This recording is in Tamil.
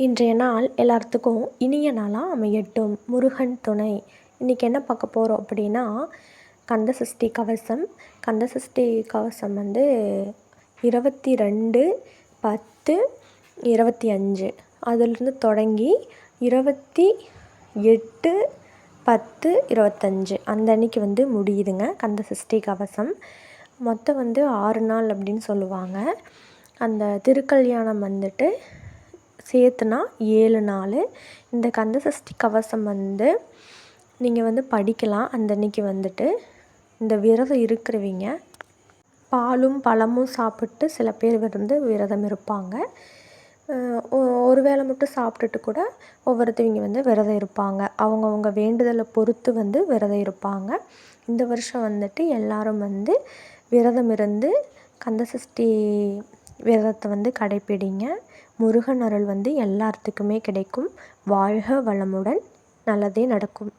இன்றைய நாள் எல்லாத்துக்கும் இனிய நாளாக அமையட்டும். முருகன் துணை. இன்றைக்கி என்ன பார்க்க போகிறோம் அப்படின்னா, கந்தசஷ்டி கவசம். கந்தசஷ்டி கவசம் 22/10/25 அதிலிருந்து தொடங்கி 28/10/25 அந்த அன்னைக்கு முடியுதுங்க கந்தசஷ்டி கவசம். மொத்தம் 6 நாள் அப்படின்னு சொல்லுவாங்க. அந்த திருக்கல்யாணம் சேர்த்துனா 7 நாள். இந்த கந்தசஷ்டி கவசம் நீங்கள் படிக்கலாம். அந்த அன்றைக்கி இந்த விரதம் இருக்கிறவங்க பாலும் பழமும் சாப்பிட்டு சில பேர் விரதம் இருப்பாங்க. ஒரு வேளை மட்டும் சாப்பிட்டுட்டு கூட ஒவ்வொருத்தவங்க விரதம் இருப்பாங்க. அவங்கவுங்க வேண்டுதலை பொறுத்து விரதம் இருப்பாங்க. இந்த வருஷம் எல்லாரும் விரதம் இருந்து கந்தசஷ்டி விரதத்தை கடைப்பிடிங்க. முருகன் அருள் எல்லாத்துக்குமே கிடைக்கும். வாழ்க வளமுடன். நல்லதே நடக்கும்.